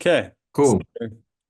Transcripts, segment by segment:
Okay. So, Cool.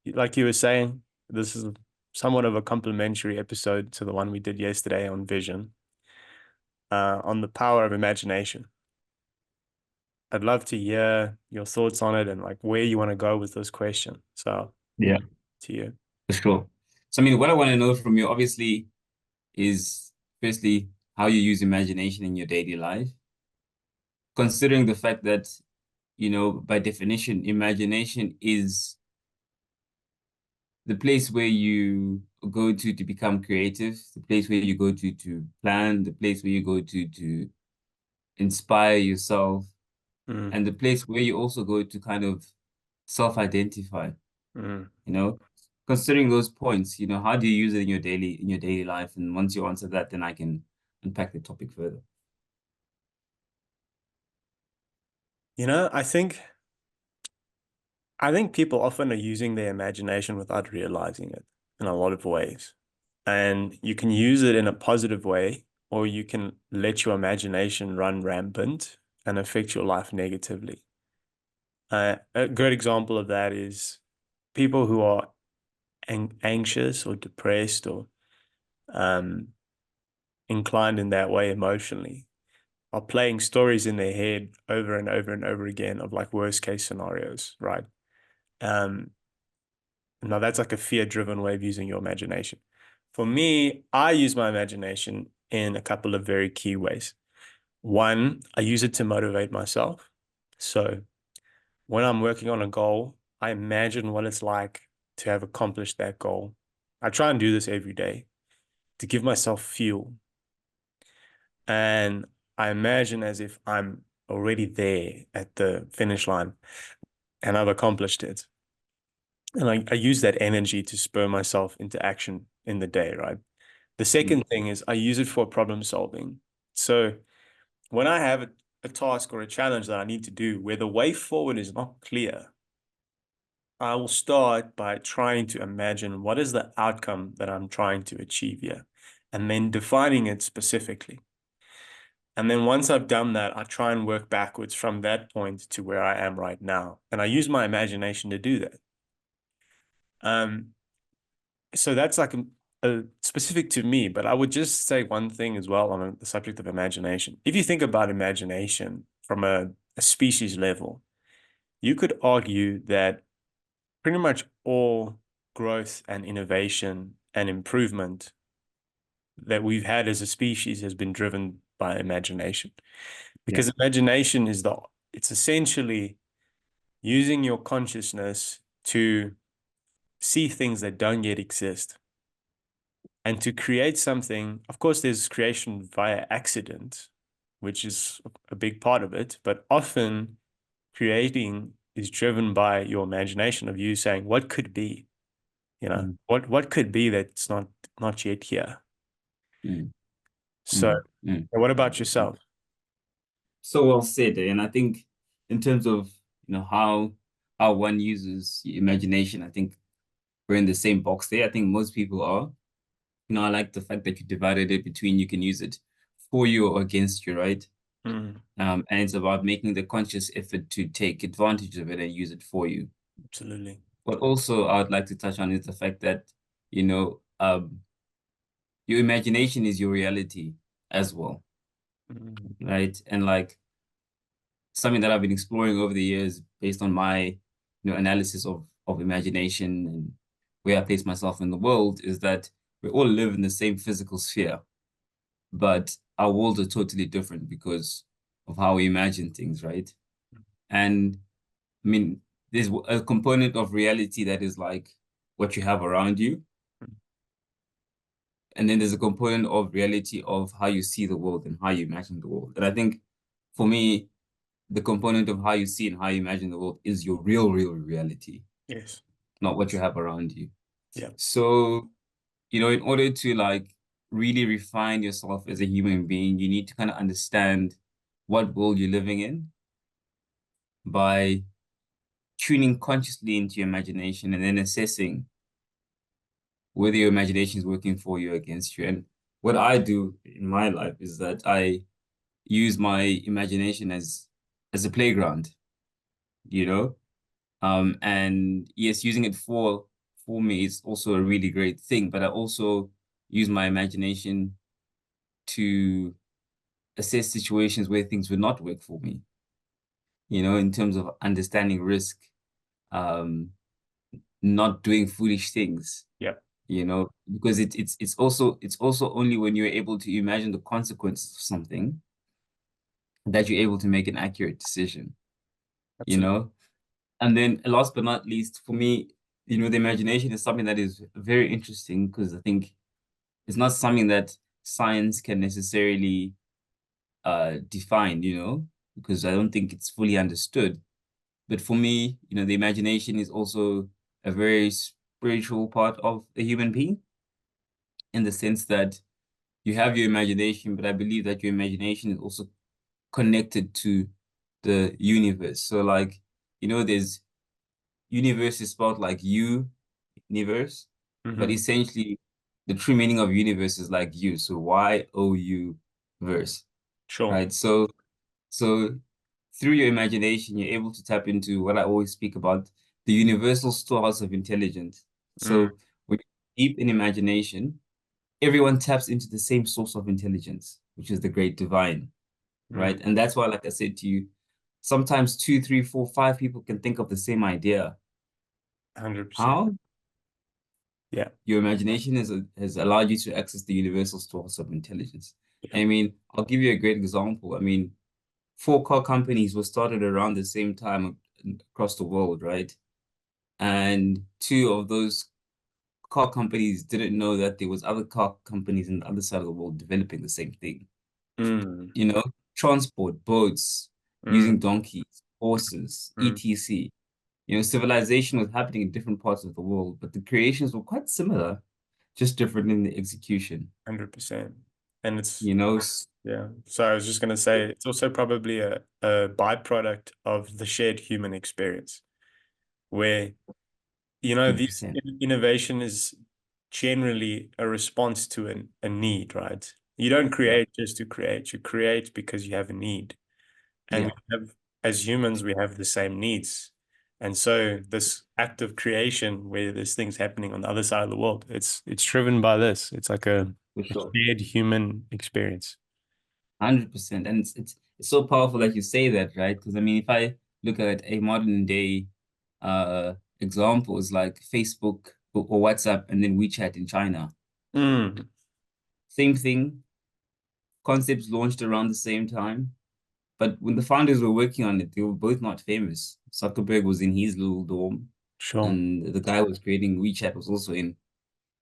like you were saying, this is somewhat of a complementary episode to the one we did yesterday on vision, on the power of imagination. I'd love to hear your thoughts on it and like where you want to go with this question. So, Yeah, to you. for sure. So, I mean, what I want to know from you, obviously, is firstly how you use imagination in your daily life, considering the fact that, by definition, imagination is the place where you go to become creative, the place where you go to plan, the place where you go to inspire yourself, Mm, and the place where you also go to kind of self-identify. mm. you know Considering those points, how do you use it in your daily life? And once you answer that, then I can unpack the topic further. I think people often are using their imagination without realizing it in a lot of ways. And you can use it in a positive way, or you can let your imagination run rampant and affect your life negatively. A good example of that is people who are anxious or depressed or um, inclined in that way emotionally are playing stories in their head over and over and over again of like worst case scenarios, right? Um, Now that's like a fear-driven way of using your imagination. For me, I use my imagination in a couple of very key ways. One, I use it to motivate myself. So when I'm working on a goal, I imagine what it's like to have accomplished that goal. I try and do this every day to give myself fuel. And I imagine as if I'm already there at the finish line and I've accomplished it. And I use that energy to spur myself into action in the day, right? The Mm, second thing is I use it for problem solving. So when I have a task or a challenge that I need to do where the way forward is not clear, I will start by trying to imagine what is the outcome that I'm trying to achieve here, and then defining it specifically. And then once I've done that, I try and work backwards from that point to where I am right now. And I use my imagination to do that. Um, so that's like a specific to me, but I would just say one thing as well on the subject of imagination. If you think about imagination from a species level, you could argue that pretty much all growth and innovation and improvement that we've had as a species has been driven by imagination. yeah. Because imagination it's essentially using your consciousness to see things that don't yet exist and to create something. Of course, there's creation via accident, which is a big part of it, but often creating is driven by your imagination of you saying, what could be? Mm, What could be that's not yet here? mm, So, mm, mm. what about yourself? So well said. And I think in terms of how one uses imagination, I think we're in the same box there. I think most people are. I like the fact that you divided it between you can use it for you or against you, right? Mm, And it's about making the conscious effort to take advantage of it and use it for you. absolutely. But also, I would like to touch on is the fact that, you know, um, your imagination is your reality as well, Mm, right? And like something that I've been exploring over the years based on my, analysis of imagination and where I place myself in the world is that we all live in the same physical sphere, but our worlds are totally different because of how we imagine things, right? And I mean, there's a component of reality that is like what you have around you. And then there's a component of reality of how you see the world and how you imagine the world. And I think for me, the component of how you see and how you imagine the world is your real reality, yes. not what you have around you. Yeah. So, in order to like really refine yourself as a human being, you need to kind of understand what world you're living in by tuning consciously into your imagination and then assessing whether your imagination is working for you or against you. And what I do in my life is that I use my imagination as a playground, you know? And yes, using it for me is also a really great thing, but I also use my imagination to assess situations where things would not work for me, in terms of understanding risk, um, not doing foolish things, Yeah, because it's also only when you're able to imagine the consequences of something that you're able to make an accurate decision, you absolutely. know? And then last but not least, for me, the imagination is something that is very interesting because I think it's not something that science can necessarily define, because I don't think it's fully understood. But for me, the imagination is also a very spiritual part of a human being in the sense that you have your imagination, but I believe that your imagination is also connected to the universe. So like, there's universe is spelled like universe, but Hmm. essentially the true meaning of universe is like you. So YOU verse, Sure. right? So through your imagination, you're able to tap into what I always speak about, the universal storehouse of intelligence. Mm, So when you're deep in imagination, everyone taps into the same source of intelligence, which is the great divine, mm, right? And that's why, like I said to you, sometimes two, three, four, five people can think of the same idea. 100%. How? Yeah. Your imagination has allowed you to access the universal source of intelligence. Yeah. I mean, I'll give you a great example. I mean, four car companies were started around the same time across the world, right? And two of those car companies didn't know that there was other car companies on the other side of the world developing the same thing. Mm, You know, transport, boats, mm, using donkeys, horses, mm, etc. Civilization was happening in different parts of the world, but the creations were quite similar, just different in the execution. 100%. And it's, You know, yeah. So I was just going to say, it's also probably a byproduct of the shared human experience where, these 100%. innovation is generally a response to a need, right? You don't Yeah. create just to create, you create because you have a need. And we Yeah. have, as humans, we have the same needs. And so this act of creation where there's things happening on the other side of the world, it's driven by this. It's like For a sure. shared human experience. 100%. And it's so powerful that you say that, right? Because I mean, if I look at a modern day uh examples like Facebook or WhatsApp and then WeChat in China, Mm, same thing, concepts launched around the same time. But when the founders were working on it, they were both not famous. Zuckerberg was in his little dorm, sure. and the guy who was creating WeChat was also in.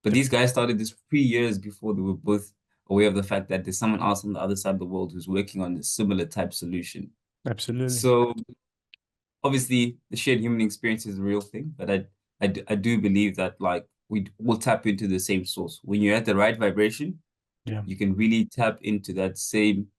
But these guys started this 3 years before they were both aware of the fact that there's someone else on the other side of the world who's working on a similar type solution. Absolutely. So obviously, the shared human experience is a real thing, but I do believe that like we will tap into the same source. When you're at the right vibration, Yeah. you can really tap into that same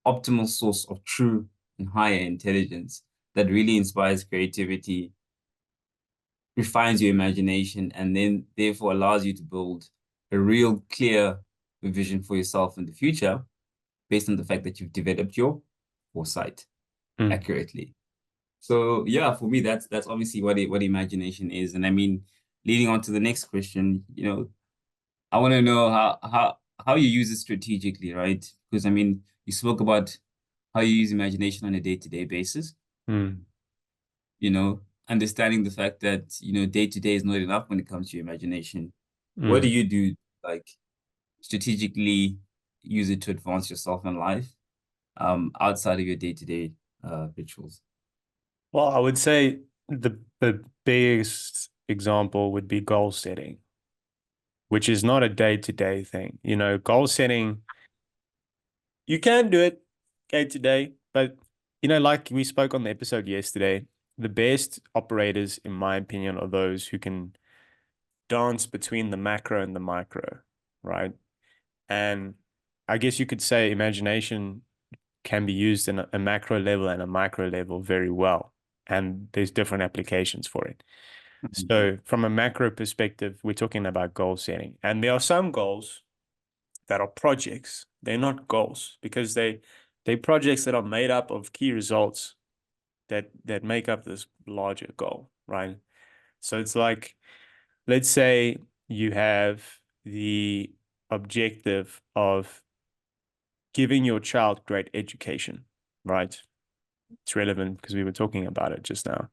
optimal source of true and higher intelligence that really inspires creativity, refines your imagination, and then therefore allows you to build a real clear vision for yourself in the future based on the fact that you've developed your foresight Mm, accurately. So yeah, for me, that's obviously what imagination is. And I mean, leading on to the next question, I want to know how you use it strategically, right? Because I mean, you spoke about how you use imagination on a day-to-day basis, mm, understanding the fact that, day to day is not enough when it comes to your imagination. What do mm. you do, like, strategically use it to advance yourself in life, outside of your day-to-day rituals? Well, I would say the biggest example would be goal setting, which is not a day-to-day thing. Goal setting, you can do it day to day, but like we spoke on the episode yesterday, the best operators, in my opinion, are those who can dance between the macro and the micro, right? And I guess you could say imagination can be used in a macro level and a micro level very well. And there's different applications for it. Mhm. So, from a macro perspective, we're talking about goal setting. And there are some goals that are projects. They're not goals because they're projects that are made up of key results. that make up this larger goal, right? So it's like, let's say you have the objective of giving your child great education, right? It's relevant because we were talking about it just now.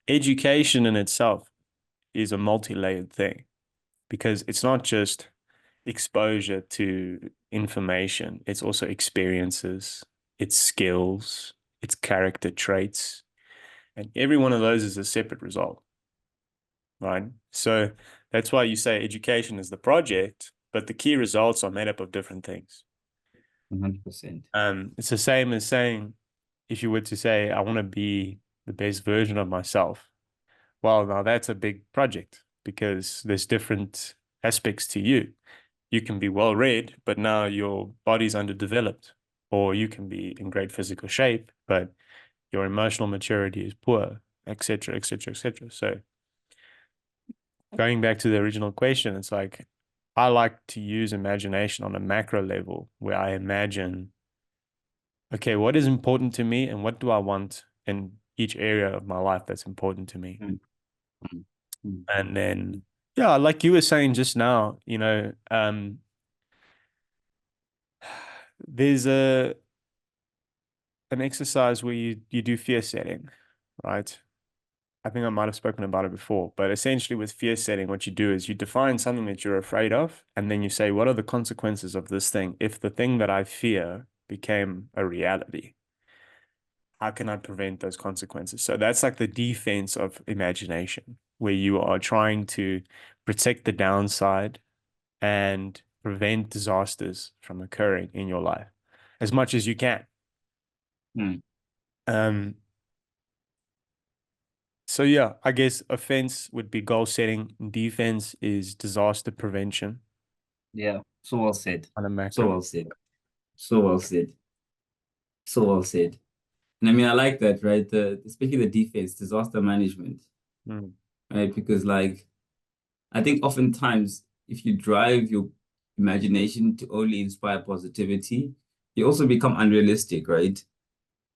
Education in itself is a multi-layered thing because it's not just exposure to information, it's also experiences, it's skills, it's character traits, and every one of those is a separate result, right? So that's why you say education is the project, but the key results are made up of different things. 100%. It's the same as saying, if you were to say, I want to be the best version of myself. Well, now that's a big project because there's different aspects to you. You can be well read, but now your body's underdeveloped, or you can be in great physical shape, but your emotional maturity is poor, etc., etc., etc. So going back to the original question, it's like I like to use imagination on a macro level where I imagine, okay, what is important to me and what do I want in each area of my life that's important to me? Mm, mm, mm, And then, yeah, like you were saying just now, there's an exercise where you do fear setting, right? I think I might have spoken about it before, but essentially with fear setting, what you do is you define something that you're afraid of, and then you say, what are the consequences of this thing? If the thing that I fear became a reality, how can I prevent those consequences? So that's like the defense of imagination, where you are trying to protect the downside and prevent disasters from occurring in your life as much as you can. mm. Um, so yeah, I guess offense would be goal setting. Defense is disaster prevention Yeah. So well said. on a So macro. well said. So well said. So well said. And I mean, I like that, right? Especially the defense, disaster management, Mm, right? Because like I think oftentimes if you drive your imagination to only inspire positivity, you also become unrealistic, right?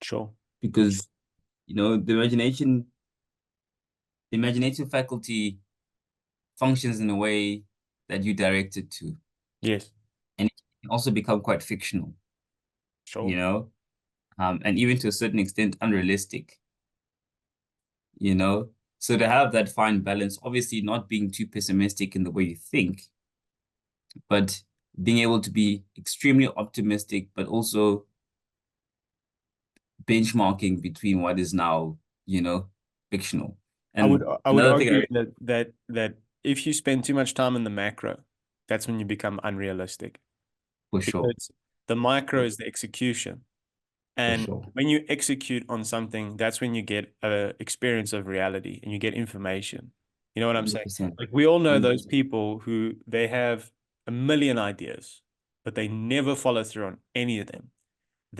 sure. Because the imaginative faculty functions in a way that you direct it to. Yes, And it can also become quite fictional, you sure. know, and even to a certain extent unrealistic, you know. So to have that fine balance, obviously not being too pessimistic in the way you think, but being able to be extremely optimistic, but also benchmarking between what is now, fictional. I would And I would another thing argue that if you spend too much time in the macro, that's when you become unrealistic for sure, because the micro is the execution. for And sure, when you execute on something, that's when you get a experience of reality and you get information. You know what I'm saying? 100%, Like we all know those 100%, people who they have a million ideas, but they never follow through on any of them.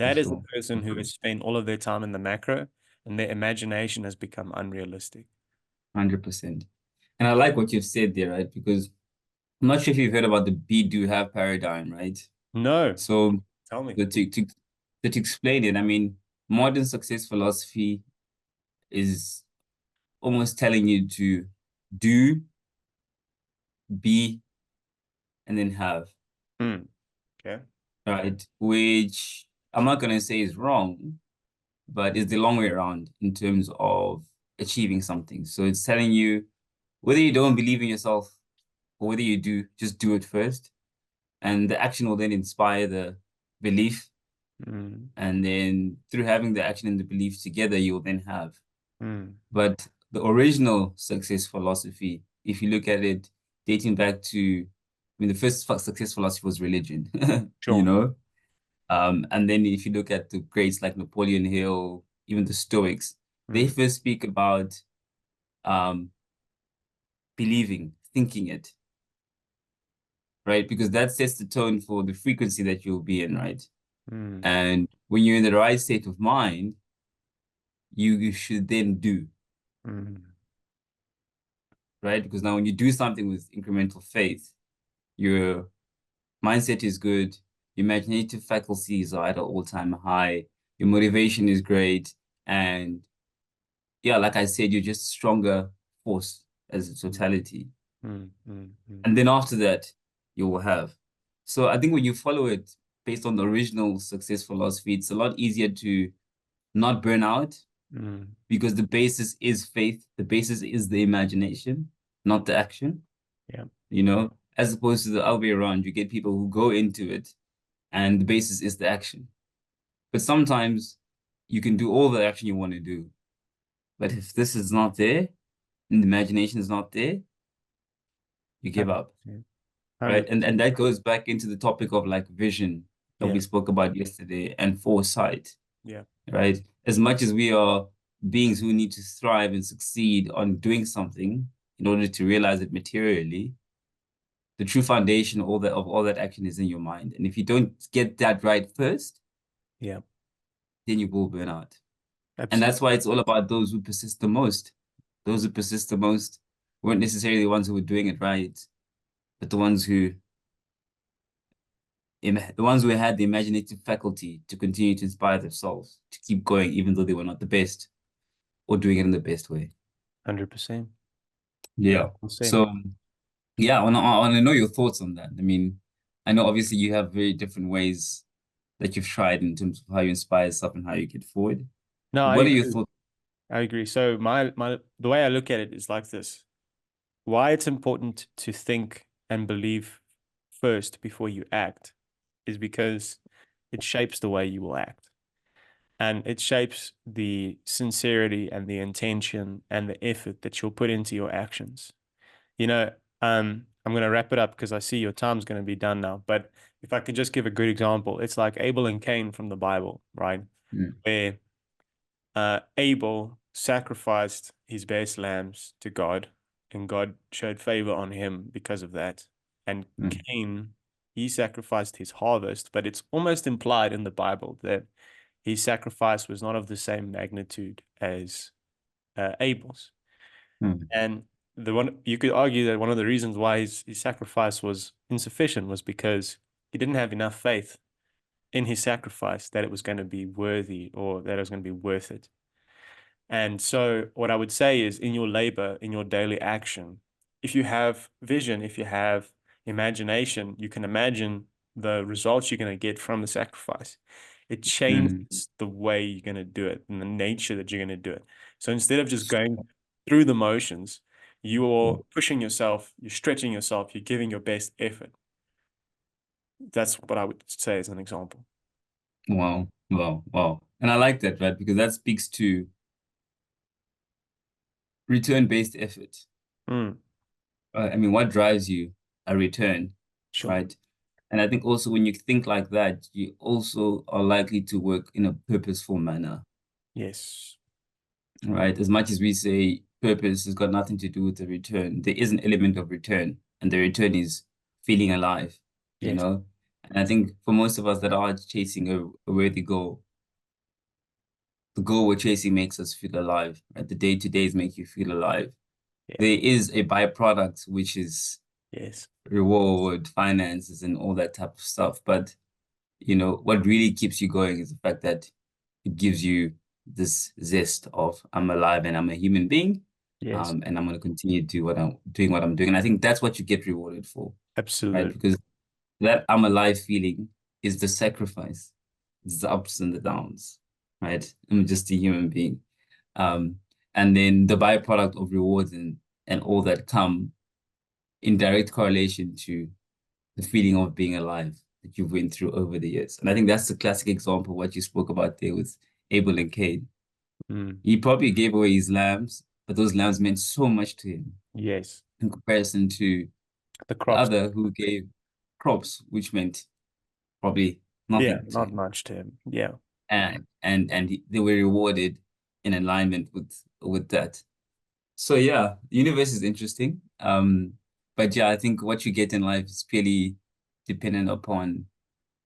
for That is the sure, for person who sure, has spent all of their time in the macro and their imagination has become unrealistic. 100%. And I like what you've said there, right? Because I'm not sure if you've heard about the be do have paradigm, right? No, So tell me. to to to, to explain it, I mean, modern success philosophy is almost telling you to do, be, and then have, Hmm. Okay. right? Which I'm not gonna say is wrong, but it's the long way around in terms of achieving something. So it's telling you whether you don't believe in yourself or whether you do, just do it first. And the action will then inspire the belief. Hmm. And then through having the action and the belief together, you'll then have. Hmm. But the original success philosophy, if you look at it, dating back to, I mean, the first success philosophy was religion, you Sure. know? And then if you look at the greats like Napoleon Hill, even the Stoics, they Hmm. first speak about um, believing, thinking it, right? Because that sets the tone for the frequency that you'll be in, right? Hmm. And when you're in the right state of mind, you should then do, Hmm. right? Because now when you do something with incremental faith, your mindset is good, your imaginative faculties are at an all-time high, your motivation is great, and yeah, like I said, you're just stronger force as a Mm, totality. mm. And then after that, you will have. So I think when you follow it based on the original success philosophy, it's a lot easier to not burn out Mm. because the basis is faith, the basis is the imagination, not the action, Yeah, as opposed to the other way around. You get people who go into it and the basis is the action. But sometimes you can do all the action you want to do. But if this is not there and the imagination is not there, you give up. 100%. Right. And 100%. that goes back into the topic of like vision that Yeah, we spoke about yesterday and foresight, yeah, right? As much as we are beings who need to thrive and succeed on doing something in order to realize it materially, the true foundation of all that action is in your mind. And if you don't get that right first, yeah. then you will burn out. And Absolutely. that's why it's all about those who persist the most. Those who persist the most weren't necessarily the ones who were doing it right, but the ones who had the imaginative faculty to continue to inspire themselves, to keep going, even though they were not the best or doing it in the best way. 100%. Yeah. 100%. So, yeah, I want to know your thoughts on that. I mean, I know obviously you have very different ways that you've tried in terms of how you inspire yourself and how you get forward. No, I What are your agree. thoughts? I agree. So my the way I look at it is like this. Why it's important to think and believe first before you act is because it shapes the way you will act. And it shapes the sincerity and the intention and the effort that you'll put into your actions. You know, I'm going to wrap it up because I see your time's going to be done now. But if I could just give a good example, it's like Abel and Cain from the Bible, right? Mm, Where Abel sacrificed his best lambs to God, and God showed favor on him because of that. And mm, Cain, he sacrificed his harvest, but it's almost implied in the Bible that his sacrifice was not of the same magnitude as Abel's. mm, And the one you could argue that one of the reasons why his sacrifice was insufficient was because he didn't have enough faith in his sacrifice that it was going to be worthy or that it was going to be worth it. And so, what I would say is in your labor, in your daily action, if you have vision, if you have imagination, you can imagine the results you're going to get from the sacrifice. It mm, changes the way you're going to do it and the nature that you're going to do it. So instead of just going through the motions, you're pushing yourself, you're stretching yourself, you're giving your best effort. That's what I would say as an example. wow, wow, wow. And I like that, right? Because that speaks to return-based effort. Mm, I mean, what drives you? A return, sure. right? And I think also when you think like that, you also are likely to work in a purposeful manner, Yes. right? As much as we say purpose has got nothing to do with the return, there is an element of return, and the return is feeling alive, you Yes. know? And I think for most of us that are chasing a worthy goal, the goal we're chasing makes us feel alive, right? The day-to-days make you feel alive. Yeah. There is a byproduct, which is Yes. reward, finances, and all that type of stuff. But what really keeps you going is the fact that it gives you this zest of I'm alive and I'm a human being, Yes. and I'm going to continue to do what I'm doing. And I think that's what you get rewarded for, right? Absolutely. Because that I'm alive feeling is the sacrifice, it's the ups and the downs, right? I'm just a human being. Um, and then the byproduct of rewards and all that come in direct correlation to the feeling of being alive that you've went through over the years. And I think that's the classic example of what you spoke about there with Abel and Cain. Mm. He probably gave away his lambs, but those lambs meant so much to him Yes. in comparison to The the crops. other who gave crops, which meant probably Yeah, nothing to not him. much to him. Yeah. They were rewarded in alignment with that. So yeah, the universe is interesting. But yeah, I think what you get in life is purely dependent upon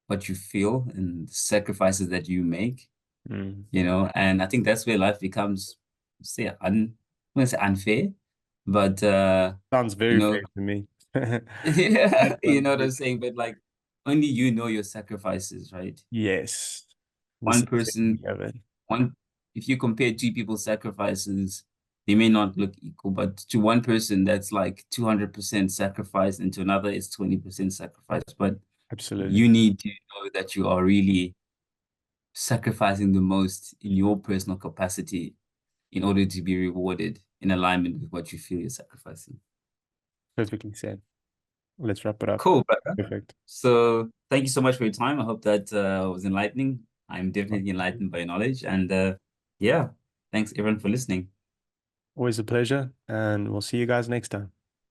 what you feel and the sacrifices that you make, Mm. and I think that's where life becomes, say, I'm gonna say unfair, but Sounds you very know, fair to me. yeah, That you sounds know what very I'm saying, but like only you know your sacrifices, right? yes. The One sincerity person, of it. one, if you compare two people's sacrifices, they may not look equal, but to one person that's like 200% sacrifice, and to another it's 20% sacrifice. But Absolutely. you need to know that you are really sacrificing the most in your personal capacity in order to be rewarded in alignment with what you feel you're sacrificing. Perfectly said. Let's wrap it up. Cool, brother. Perfect. So thank you so much for your time. I hope that was enlightening. I'm definitely enlightened by your knowledge. And yeah, thanks everyone for listening. Always a pleasure, and we'll see you guys next time.